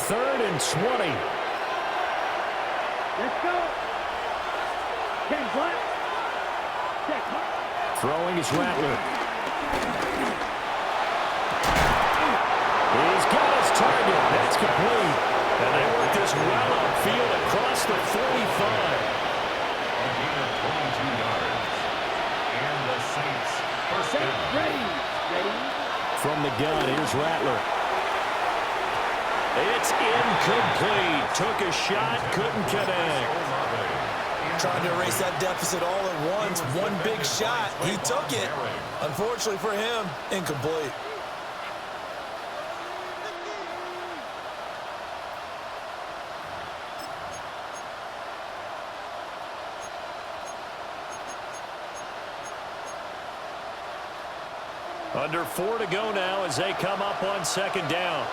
Third and 20. Let's go. 10 flat. Throwing is Rattler. He's got his target. That's complete. And they work this well upfield across the 45. A gain of 22 yards. And the Saints first down. Ready. From the gun, here's Rattler. It's incomplete. Took a shot, couldn't connect. Trying to erase that deficit all at once. One big shot. He took it. Unfortunately for him, incomplete. Under 4 to go now as they come up on second down.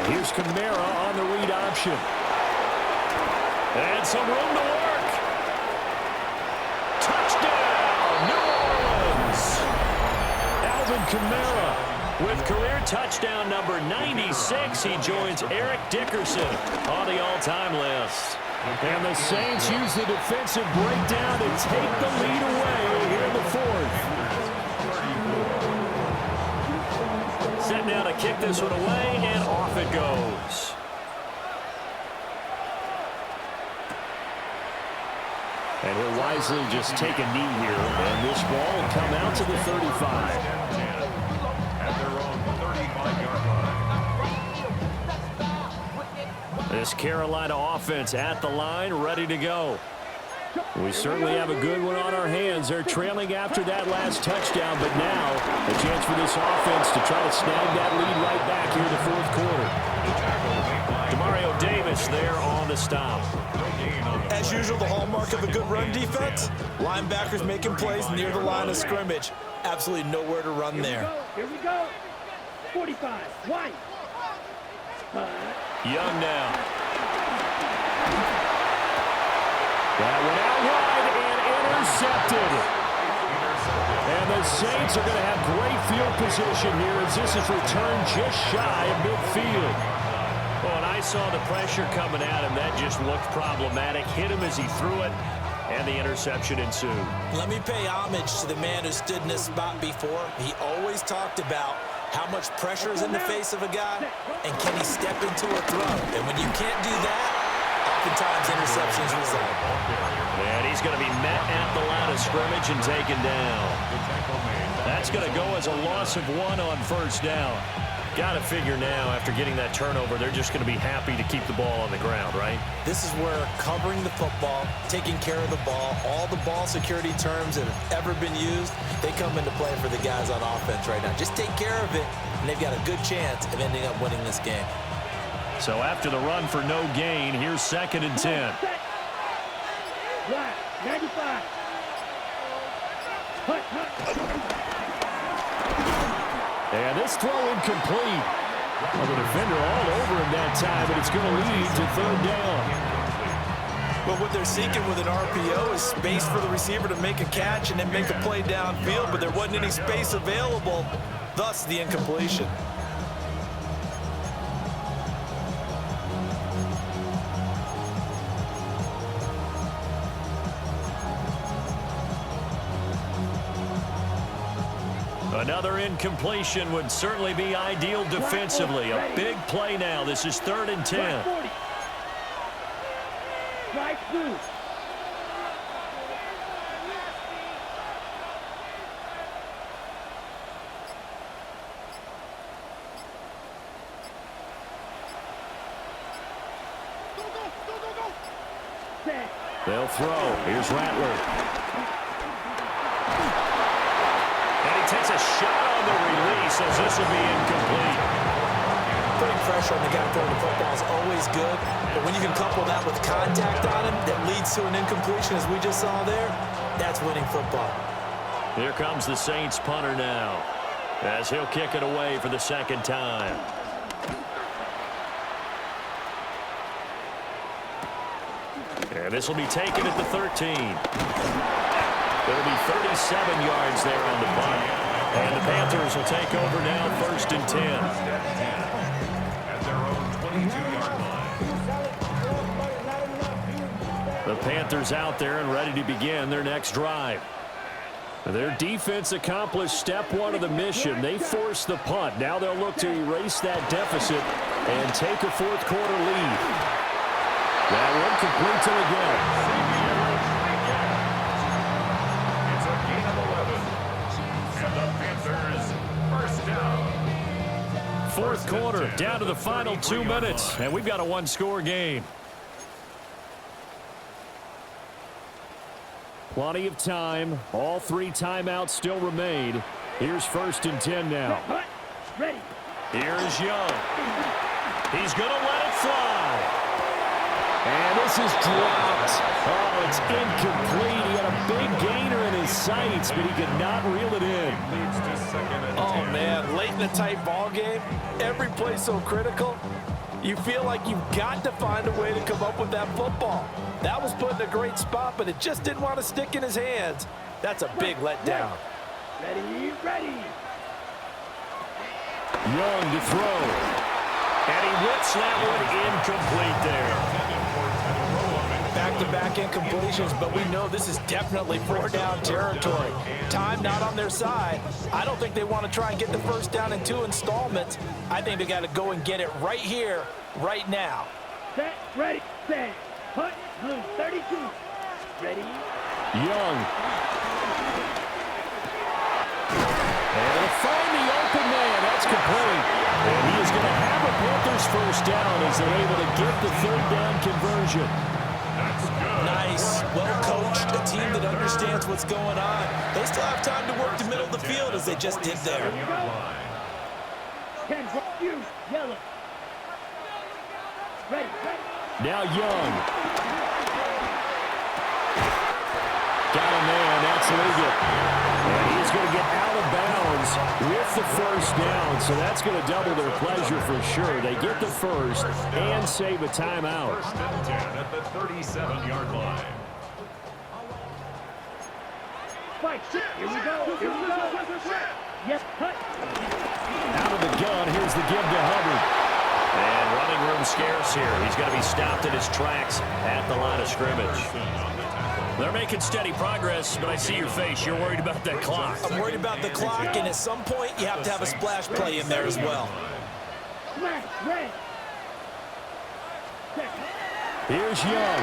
Here's Kamara on the read option. And some room to work. Touchdown, New Orleans. Alvin Kamara with career touchdown number 96. He joins Eric Dickerson on the all-time list. And the Saints use the defensive breakdown to take the lead away here in the fourth. Set now to kick this one away, and off it goes. And he'll wisely just take a knee here, and this ball will come out to the 35. At their own 35-yard line. This Carolina offense at the line, ready to go. We certainly have a good one on our hands. They're trailing after that last touchdown, but now a chance for this offense to try to snag that lead right back here in the fourth quarter. Demario Davis there on the stop. As usual, the hallmark of a good run defense, linebackers making plays near the line of scrimmage. Absolutely nowhere to run there. Here we go. 45. White. Young now. That went out wide and intercepted. And the Saints are going to have great field position here as this is returned just shy of midfield. Well, and I saw the pressure coming at him. That just looked problematic. Hit him as he threw it, and the interception ensued. Let me pay homage to the man who stood in this spot before. He always talked about how much pressure is in the face of a guy, and can he step into a throw. And when you can't do that, oftentimes interceptions result. And he's going to be met at the line of scrimmage and taken down. That's going to go as a loss of 1 on first down. Got to figure now, after getting that turnover, they're just going to be happy to keep the ball on the ground, right? This is where covering the football, taking care of the ball, all the ball security terms that have ever been used, they come into play for the guys on offense right now. Just take care of it, and they've got a good chance of ending up winning this game. So after the run for no gain, here's 2nd and 10. Right. 95. Hut. And this throw incomplete. Well, the defender all over him that time, but it's going to lead to 3rd down. But what they're seeking with an RPO is space for the receiver to make a catch and then make a play downfield, but there wasn't any space available, thus the incompletion. Another incompletion would certainly be ideal defensively. A big play now. This is 3rd and 10. Strike 2. They'll throw. Here's Rattler. Takes a shot on the release as this will be incomplete. Putting pressure on the guy throwing the football is always good, but when you can couple that with contact on him that leads to an incompletion, as we just saw there, that's winning football. Here comes the Saints punter now, as he'll kick it away for the 2nd time. And this will be taken at the 13. There'll be 37 yards there on the punt. And the Panthers will take over now, 1st and 10. At their own 22-yard line. The Panthers out there and ready to begin their next drive. Their defense accomplished step 1 of the mission. They forced the punt. Now they'll look to erase that deficit and take a 4th quarter lead. That one complete to again. It's a gain of 11. And the Panthers first down. 4th quarter, down to the final 2 minutes, and we've got a 1-score game. Plenty of time. All 3 timeouts still remain. Here's 1st and 10 now. Ready. Here's Young. He's going to let it fly. And this is dropped. Oh, it's incomplete. He had a big gainer in his sights, but he could not reel it in. Oh, man, late in a tight ball game, every play so critical. You feel like you've got to find a way to come up with that football. That was put in a great spot, but it just didn't want to stick in his hands. That's a big letdown. Ready. Young to throw. And he whips that one incomplete there. Back-to-back incompletions, but we know this is definitely 4-down territory. Time not on their side. I don't think they want to try and get the first down in 2 installments. I think they got to go and get it right here, right now. Set. Ready. Set. Punt. Blue. 32. Ready. Young. And to find the open man. That's complete. And he is going to have a Panthers first down as they're able to get the 3rd down conversion. Nice, well coached. understands what's going on. They still have time to work the middle of the field as they just did there. 10, you, yellow. Ready. Now Young. Got a man, that's legal. And he's going to get out of bounds with the first down, so that's going to double their pleasure for sure. They get the first and save a timeout. First and 10 at the 37-yard line. Fight, here we go. Yes, cut. Out of the gun, here's the give to Hubbard. And running room scarce here. He's going to be stopped in his tracks at the line of scrimmage. They're making steady progress, but I see your face. You're worried about that clock. I'm worried about the clock, and at some point, you have to have a splash play in there as well. Smash, red. Here's Young.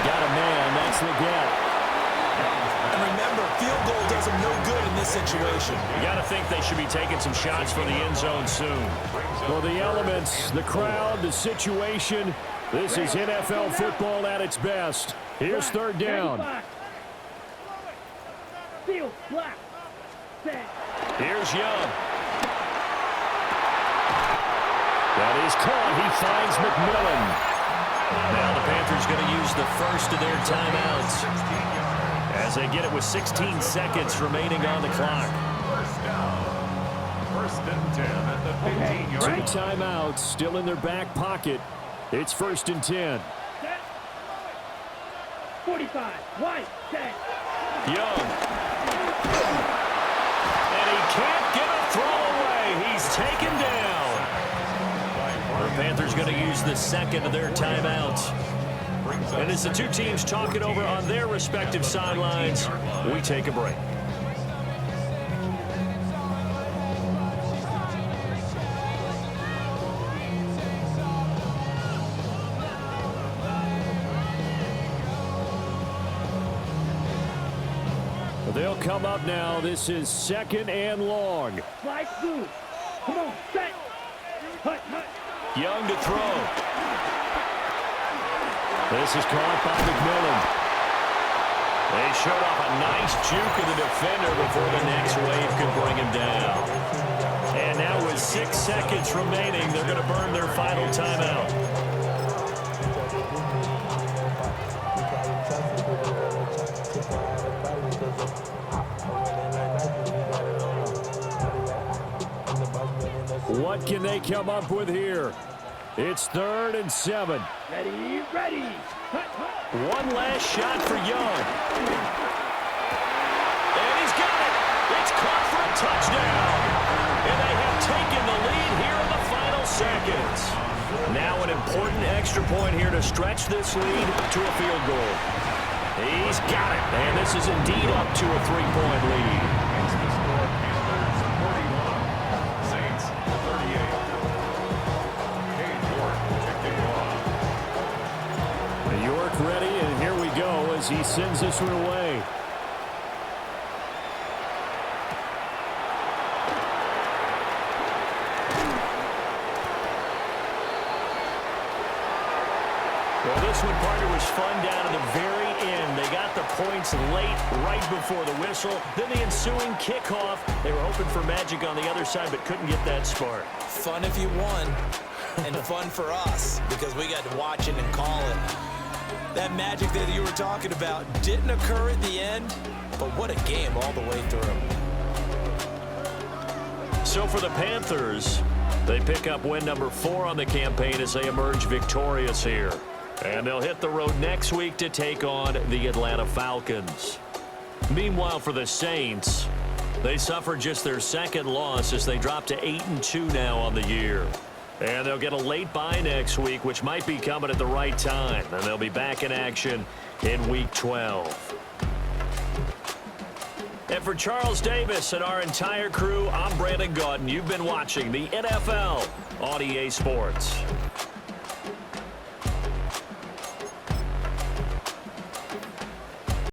Got a man, that's Leggett. And remember, field goal does them no good in this situation. You got to think they should be taking some shots for the end zone soon. Well, the elements, the crowd, the situation, this is NFL football at its best. Here's third down. Field, black. Set. Here's Young. That is caught. He finds McMillan. Now the Panthers going to use the first of their timeouts as they get it with 16 seconds remaining on the clock. First down. First and 10 at the 15-yard line. 2 timeouts still in their back pocket. It's first and 10. Set. 45, white, set. Young. And he can't get a throw away. He's taken down. The Panthers going to use the second of their timeouts. And as the two teams talk it over on their respective sidelines, we take a break. They'll come up now. This is second and long. Slide through. Come on, set. Hut. Young to throw. This is caught by McMillan. They showed off a nice juke of the defender before the next wave could bring him down. And now with 6 seconds remaining, they're going to burn their final timeout. What can they come up with here? It's 3rd and 7. Ready. Hut. One last shot for Young. And he's got it. It's caught for a touchdown. And they have taken the lead here in the final seconds. Now an important extra point here to stretch this lead to a field goal. He's got it. And this is indeed up to a 3-point lead. Ready, and here we go as he sends this one away. Well, this one, partner, was fun down to the very end. They got the points late, right before the whistle. Then the ensuing kickoff. They were hoping for magic on the other side, but couldn't get that spark. Fun if you won, and fun for us because we got to watch it and call it. That magic that you were talking about didn't occur at the end, but what a game all the way through. So for the Panthers, they pick up win number 4 on the campaign as they emerge victorious here. And they'll hit the road next week to take on the Atlanta Falcons. Meanwhile, for the Saints, they suffered just their second loss as they drop to 8-2 now on the year. And they'll get a late bye next week, which might be coming at the right time. And they'll be back in action in Week 12. And for Charles Davis and our entire crew, I'm Brandon Gaudin. You've been watching the NFL on EA Sports.